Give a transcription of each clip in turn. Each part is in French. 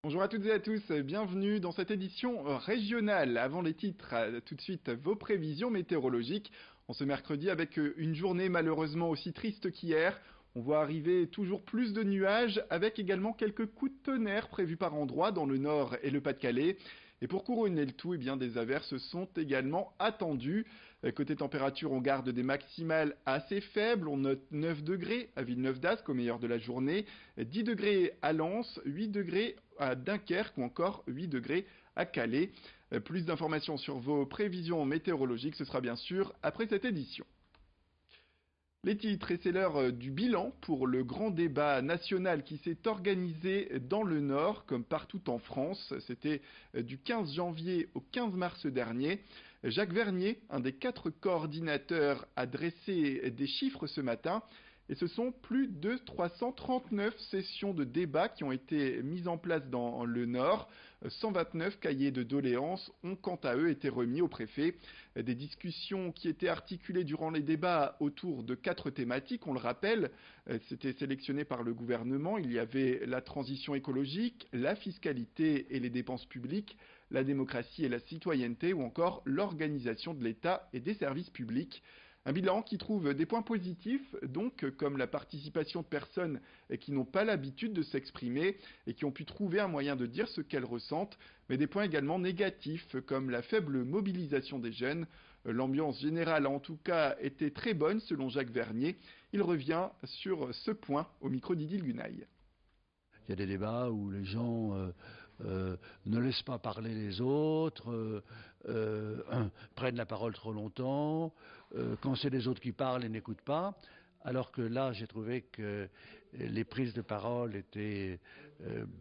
Bonjour à toutes et à tous, bienvenue dans cette édition régionale. Avant les titres, tout de suite vos prévisions météorologiques. En ce mercredi avec une journée malheureusement aussi triste qu'hier. On voit arriver toujours plus de nuages avec également quelques coups de tonnerre prévus par endroits dans le nord et le Pas-de-Calais. Et pour couronner le tout, des averses sont également attendues. Côté température, on garde des maximales assez faibles. On note 9 degrés à Villeneuve-d'Ascq au meilleur de la journée, 10 degrés à Lens, 8 degrés à Dunkerque ou encore 8 degrés à Calais. Plus d'informations sur vos prévisions météorologiques, ce sera bien sûr après cette édition. Les titres, et c'est l'heure du bilan pour le grand débat national qui s'est organisé dans le Nord, comme partout en France. C'était du 15 janvier au 15 mars dernier. Jacques Vernier, un des 4 coordinateurs, a dressé des chiffres ce matin. Et ce sont plus de 339 sessions de débat qui ont été mises en place dans le Nord. 129 cahiers de doléances ont quant à eux été remis au préfet. Des discussions qui étaient articulées durant les débats autour de 4 thématiques, on le rappelle. C'était sélectionné par le gouvernement. Il y avait la transition écologique, la fiscalité et les dépenses publiques, la démocratie et la citoyenneté ou encore l'organisation de l'État et des services publics. Un bilan qui trouve des points positifs, donc, comme la participation de personnes qui n'ont pas l'habitude de s'exprimer et qui ont pu trouver un moyen de dire ce qu'elles ressentent, mais des points également négatifs, comme la faible mobilisation des jeunes. L'ambiance générale a en tout cas été très bonne selon Jacques Vernier. Il revient sur ce point au micro d'Idil Gunaï. Il y a des débats où les gens ne laissent pas parler les autres, prennent la parole trop longtemps, quand c'est les autres qui parlent, ils n'écoutent pas. Alors que là, j'ai trouvé que les prises de parole étaient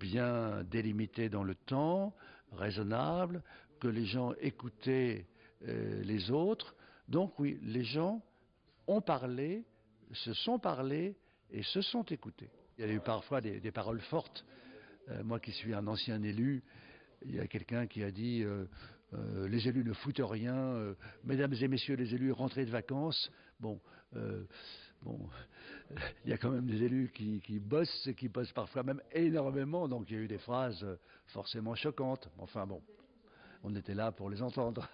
bien délimitées dans le temps, raisonnables, que les gens écoutaient les autres. Donc oui, les gens ont parlé, se sont parlé et se sont écoutés. Il y a eu parfois des paroles fortes. Moi qui suis un ancien élu, il y a quelqu'un qui a dit les élus ne foutent rien, mesdames et messieurs les élus, rentrez de vacances. Bon, il y a quand même des élus qui bossent et qui bossent parfois même énormément, donc il y a eu des phrases forcément choquantes. Enfin bon, on était là pour les entendre.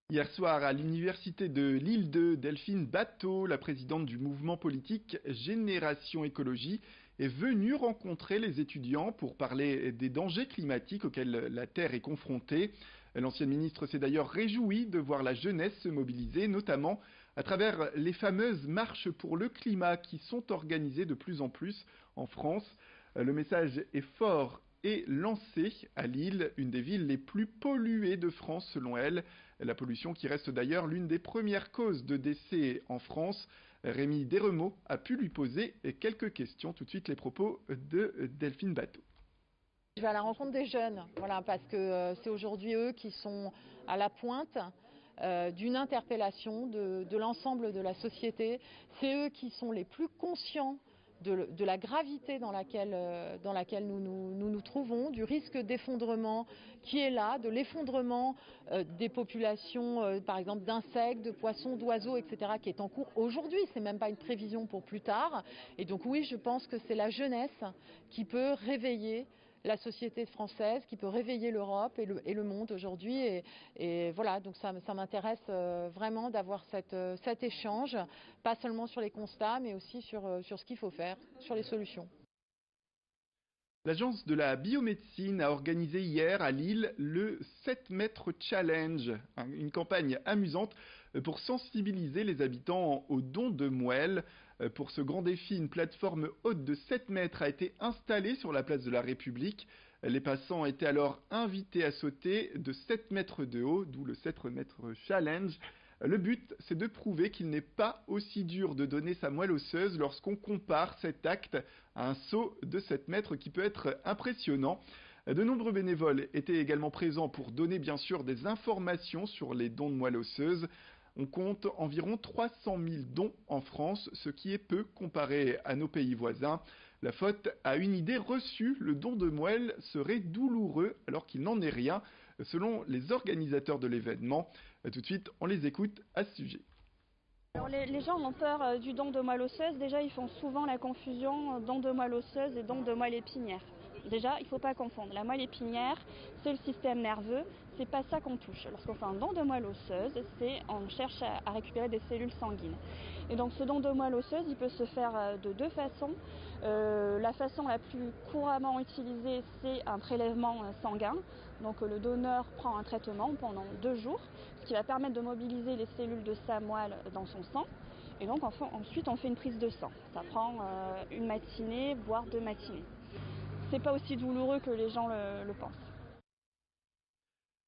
Hier soir, à l'université de Lille 2, Delphine Batteau, la présidente du mouvement politique Génération Écologie, est venue rencontrer les étudiants pour parler des dangers climatiques auxquels la Terre est confrontée. L'ancienne ministre s'est d'ailleurs réjouie de voir la jeunesse se mobiliser, notamment à travers les fameuses marches pour le climat qui sont organisées de plus en plus en France. Le message est fort et lancé à Lille, une des villes les plus polluées de France selon elle. La pollution qui reste d'ailleurs l'une des premières causes de décès en France. Rémi Desremeaux a pu lui poser quelques questions. Tout de suite les propos de Delphine Batteau. Je vais à la rencontre des jeunes, voilà, parce que c'est aujourd'hui eux qui sont à la pointe d'une interpellation de l'ensemble de la société. C'est eux qui sont les plus conscients de la gravité dans laquelle nous trouvons, du risque d'effondrement qui est là, de l'effondrement des populations, par exemple d'insectes, de poissons, d'oiseaux, etc., qui est en cours aujourd'hui. C'est même pas une prévision pour plus tard. Et donc oui, je pense que c'est la jeunesse qui peut réveiller la société française, qui peut réveiller l'Europe et le monde aujourd'hui. Et voilà, donc ça m'intéresse vraiment d'avoir cet échange, pas seulement sur les constats, mais aussi sur ce qu'il faut faire, sur les solutions. L'Agence de la biomédecine a organisé hier à Lille le 7 mètres challenge, une campagne amusante pour sensibiliser les habitants aux dons de moelle. Pour ce grand défi, une plateforme haute de 7 mètres a été installée sur la place de la République. Les passants étaient alors invités à sauter de 7 mètres de haut, d'où le 7 mètres challenge. Le but, c'est de prouver qu'il n'est pas aussi dur de donner sa moelle osseuse lorsqu'on compare cet acte à un saut de 7 mètres qui peut être impressionnant. De nombreux bénévoles étaient également présents pour donner bien sûr des informations sur les dons de moelle osseuse. On compte environ 300 000 dons en France, ce qui est peu comparé à nos pays voisins. La faute à une idée reçue, le don de moelle serait douloureux alors qu'il n'en est rien, selon les organisateurs de l'événement. Tout de suite, on les écoute à ce sujet. Alors les gens ont peur du don de moelle osseuse. Déjà, ils font souvent la confusion don de moelle osseuse et don de moelle épinière. Déjà, il ne faut pas confondre. La moelle épinière, c'est le système nerveux, c'est pas ça qu'on touche. Lorsqu'on fait un don de moelle osseuse, on cherche à récupérer des cellules sanguines. Et donc ce don de moelle osseuse, il peut se faire de deux façons. La façon la plus couramment utilisée, c'est un prélèvement sanguin. Donc le donneur prend un traitement pendant 2 jours, ce qui va permettre de mobiliser les cellules de sa moelle dans son sang. Et donc ensuite on fait une prise de sang. Ça prend une matinée, voire 2 matinées. C'est pas aussi douloureux que les gens le pensent.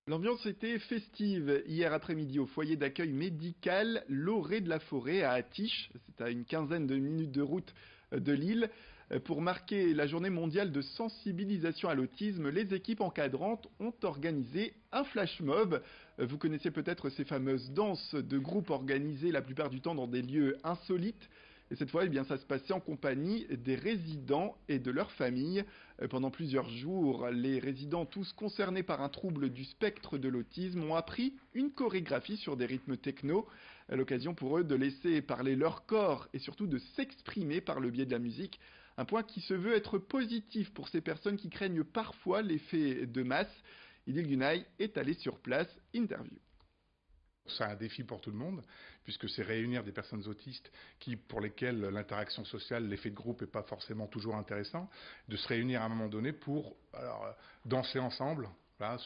L'ambiance était festive hier après-midi au foyer d'accueil médical Loré de la Forêt à Attiches. C'est à une quinzaine de minutes de route de Lille. Pour marquer la journée mondiale de sensibilisation à l'autisme, les équipes encadrantes ont organisé un flash mob. Vous connaissez peut-être ces fameuses danses de groupe organisées la plupart du temps dans des lieux insolites. Et cette fois, eh bien, ça se passait en compagnie des résidents et de leurs familles. Pendant plusieurs jours, les résidents, tous concernés par un trouble du spectre de l'autisme, ont appris une chorégraphie sur des rythmes techno. L'occasion pour eux de laisser parler leur corps et surtout de s'exprimer par le biais de la musique. Un point qui se veut être positif pour ces personnes qui craignent parfois l'effet de masse. Idil Gunay est allé sur place, interview. C'est un défi pour tout le monde, puisque c'est réunir des personnes autistes pour lesquelles l'interaction sociale, l'effet de groupe n'est pas forcément toujours intéressant, de se réunir à un moment donné pour danser ensemble. Voilà,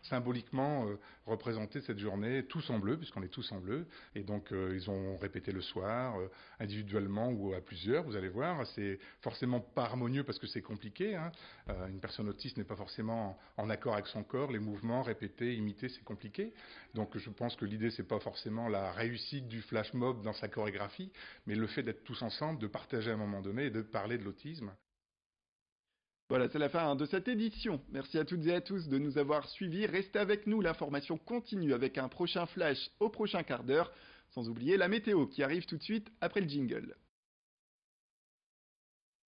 symboliquement représenter cette journée tous en bleu, puisqu'on est tous en bleu. Et donc ils ont répété le soir, individuellement ou à plusieurs, vous allez voir. C'est forcément pas harmonieux parce que c'est compliqué. Une personne autiste n'est pas forcément en accord avec son corps. Les mouvements, répéter, imiter, c'est compliqué. Donc je pense que l'idée, c'est pas forcément la réussite du flash mob dans sa chorégraphie, mais le fait d'être tous ensemble, de partager à un moment donné et de parler de l'autisme. Voilà, c'est la fin de cette édition. Merci à toutes et à tous de nous avoir suivis. Restez avec nous, l'information continue avec un prochain flash au prochain quart d'heure. Sans oublier la météo qui arrive tout de suite après le jingle.